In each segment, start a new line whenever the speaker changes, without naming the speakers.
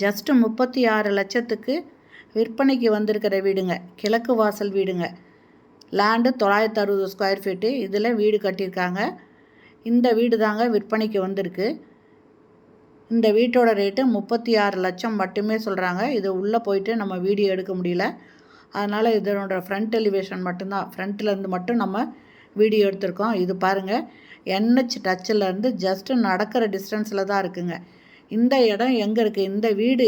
Just 36 லட்சத்துக்கு விற்பனைக்கு வந்திருக்கிற வீடுங்க. கிழக்கு வாசல் வீடுங்க. Land 960 square feet. இதில் வீடு கட்டியிருக்காங்க. இந்த வீடு தாங்க விற்பனைக்கு வந்திருக்கு. இந்த வீட்டோட ரேட்டு 36 லட்சம் மட்டுமே சொல்கிறாங்க. இது உள்ளே போயிட்டு நம்ம வீடியோ எடுக்க முடியல. அதனால் இதனோட ஃப்ரண்ட் எலிவேஷன் மட்டும்தான், ஃப்ரண்ட்லேருந்து மட்டும் நம்ம வீடியோ எடுத்திருக்கோம். இது பாருங்கள், NH டச்சிலேருந்து ஜஸ்ட்டு நடக்கிற டிஸ்டன்ஸில் தான் இருக்குங்க. இந்த இடம் எங்கே இருக்குது, இந்த வீடு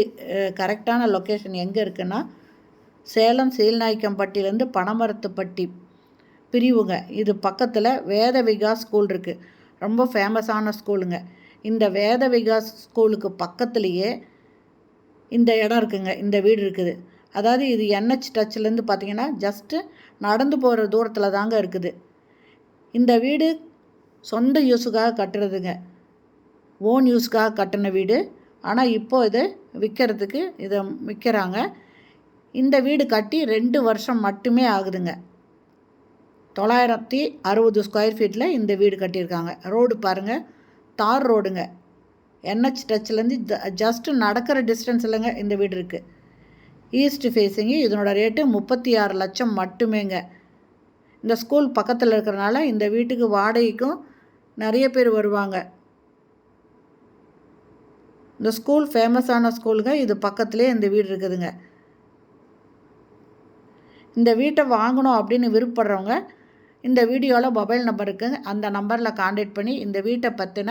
கரெக்டான லொக்கேஷன் எங்கே இருக்குன்னா, சேலம் சீல்நாய்க்கம்பட்டியிலேருந்து பனமரத்துப்பட்டி பிரிவுங்க. இது பக்கத்தில் வேத விகாஸ் ஸ்கூல் இருக்குது. ரொம்ப ஃபேமஸான ஸ்கூலுங்க. இந்த வேத விகாஸ் ஸ்கூலுக்கு பக்கத்துலேயே இந்த இடம் இருக்குங்க, இந்த வீடு இருக்குது. அதாவது இது NH டச்சிலேருந்து பார்த்திங்கன்னா ஜஸ்ட்டு நடந்து போகிற தூரத்தில் தாங்க இருக்குது. இந்த வீடு சொந்த யூஸுக்காக கட்டுறதுங்க, ஓன் யூஸுக்காக கட்டின வீடு. ஆனால் இப்போது இது விற்கிறதுக்கு இதை விற்கிறாங்க. இந்த வீடு கட்டி 2 வருஷம் மட்டுமே ஆகுதுங்க. 960 ஸ்கொயர் ஃபீட்டில் இந்த வீடு கட்டியிருக்காங்க. ரோடு பாருங்கள், தார் ரோடுங்க. NH டச்சிலேருந்து ஜஸ்ட்டு நடக்கிற டிஸ்டன்ஸ் இல்லைங்க இந்த வீடு இருக்குது. East facing. இதனோட ரேட்டு 36 லட்சம் மட்டுமேங்க. இந்த ஸ்கூல் பக்கத்தில் இருக்கிறனால இந்த வீட்டுக்கு வாடகைக்கும் நிறைய பேர் வருவாங்க. இந்த ஸ்கூல் ஃபேமஸான ஸ்கூலுங்க. இது பக்கத்துலேயே இந்த வீடு இருக்குதுங்க. இந்த வீட்டை வாங்கணும் அப்படின்னு விருப்பப்படுறவங்க இந்த வீடியோவில் மொபைல் நம்பர் இருக்குங்க, அந்த நம்பரில் கான்டாக்ட் பண்ணி இந்த வீட்டை பற்றின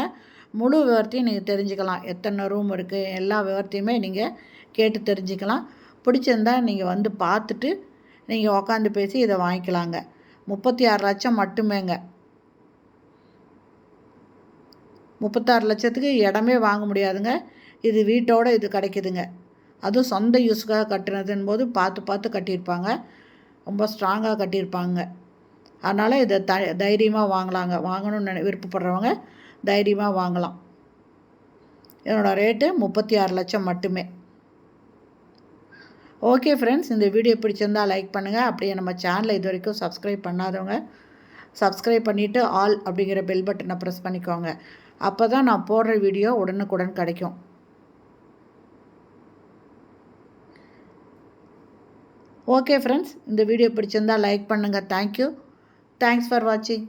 முழு விவரத்தையும் நீங்கள் தெரிஞ்சுக்கலாம். எத்தனை ரூம் இருக்குது, எல்லா விவரத்தையுமே நீங்கள் கேட்டு தெரிஞ்சுக்கலாம். பிடிச்சிருந்தால் நீங்கள் வந்து பார்த்துட்டு நீங்கள் உக்காந்து பேசி இதை வாங்கிக்கலாங்க. 36 லட்சம் மட்டுமேங்க. 36 லட்சத்துக்கு இடமே வாங்க முடியாதுங்க. இது வீட்டோடு இது கிடைக்குதுங்க. அதுவும் சொந்த யூஸுக்காக கட்டுனதுன்னு போது பார்த்து கட்டியிருப்பாங்க. ரொம்ப ஸ்ட்ராங்காக கட்டியிருப்பாங்க. அதனால் இதை தைரியமாக வாங்கலாங்க. வாங்கணும்னு விருப்பப்படுறவங்க தைரியமாக வாங்கலாம். இதனோட ரேட்டு 36 லட்சம் மட்டுமே. ஓகே ஃப்ரெண்ட்ஸ், இந்த வீடியோ பிடிச்சிருந்தால் லைக் பண்ணுங்கள். அப்படியே நம்ம சேனலை இது வரைக்கும் சப்ஸ்கிரைப் பண்ணாதவங்க சப்ஸ்கிரைப் பண்ணிவிட்டு ஆல் அப்படிங்கிற பெல் பட்டனை ப்ரெஸ் பண்ணிக்கோங்க. அப்போ தான் நான் போடுற வீடியோ உடனுக்குடன் கிடைக்கும். ஓகே ஃப்ரெண்ட்ஸ், இந்த வீடியோ பிடிச்சிருந்தால் லைக் பண்ணுங்கள். தேங்க்யூ. தேங்க்ஸ் ஃபார் வாட்சிங்.